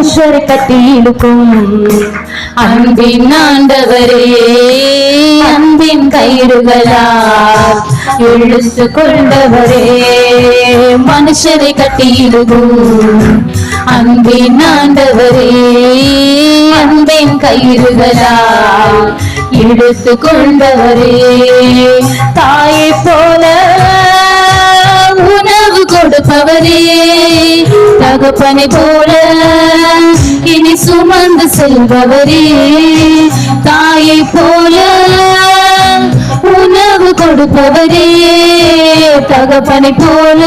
மனுஷரை கட்டி இழுக்கும் அன்பின் ஆண்டவரே, அன்பின் கயிறுகளால் இழுத்து கொண்டவரே, மனுஷரை கட்டி இழுக்கும் அன்பின் ஆண்டவரே, அன்பின் கயிறுகளால் இழுத்து கொண்டவரே, தாயை போல உணவு கொடுப்பவரே, தகப்பனை போல இனி சுமந்து செல்பவரே, தாயை போல உணவு கொடுப்பவரே, தகப்பனை போல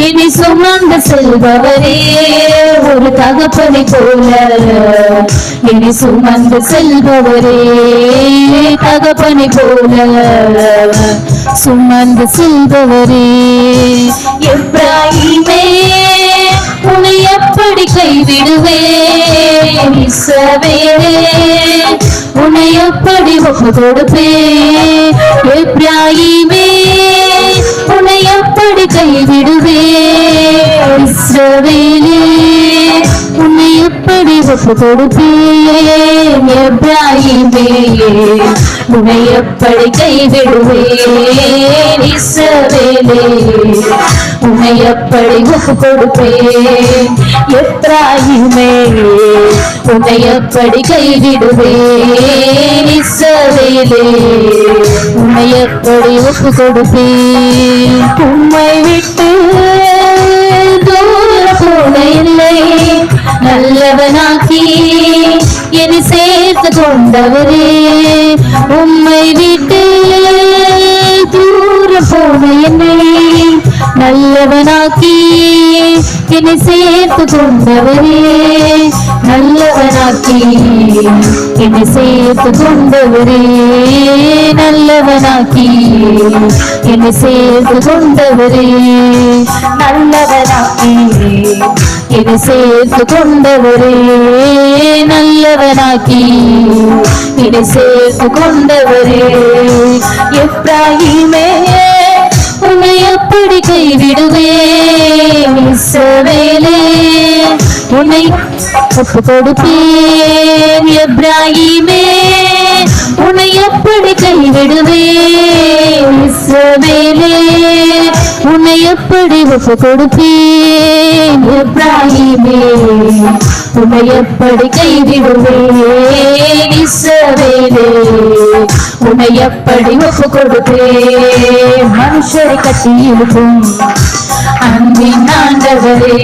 இனி சுமந்து செல்பவரே, ஒரு தகப்பனை போல இனி சுமந்து செல்பவரே, தகப்பனை போல சுமந்து செல்பவரே, எப்ராஹீமே உன்னை எப்படி கைவிடுவேன், இஸ்ரவேலே உன்னை எப்படி ஒப்பு கொடுப்பேன், எப்ராஹீமே உன்னை எப்படி கைவிடுவேன், இஸ்ரவேலே உன்னை எப்படி ஒப்பு கொடுப்பேன், எப்ராஹீமே உன்னை எப்படி கைவிடுவேன், இஸ்ரவேலே உன்னை எப்படி ஒப்பு கொடுப்பேன், எப்ராஹீமே உன்னை எப்படி கைவிடுவேன், இஸ்ரவேலே உன்னை எப்படி ஒப்பு கொடுப்பேன், உம்மை விட்டு தூர போன இல்லை, நல்லவனாக்கி என்னை சேர்த்து கொண்டவரே, உம்மை விட்டு தூர போன என்னை நல்லவனாக்கி என்னை சேர்த்து கொண்டவரே, நல்லவனாக்கி என்னை சேர்த்து கொண்டவரே, நல்லவனாக்கி என்னை சேர்த்து கொண்டவரே, நல்லவனாக்கி என்னை சேர்த்து கொண்டவரே, நல்லவனாக்கி என்னை சேர்த்து கொண்டவரே, எப்ராஹீமே உன்னை எப்படி கைவிடுவேன், இஸ்ரவேலே உன்னை ஒப்பு கொடுப்பேன், எப்ராஹீமே உன்னை எப்படி கைவிடுவேன், இஸ்ரவேலே உன்னை எப்படி ஒப்பு கொடுப்பேன், எப்ராஹீமே உன்னை எப்படி கைவிடுவேன், இஸ்ரவேலே உன்னை எப்படி ஒப்பு கொடுப்பேன், மனுஷரை கட்டி இழுக்கும் அன்பின் ஆண்டவரே,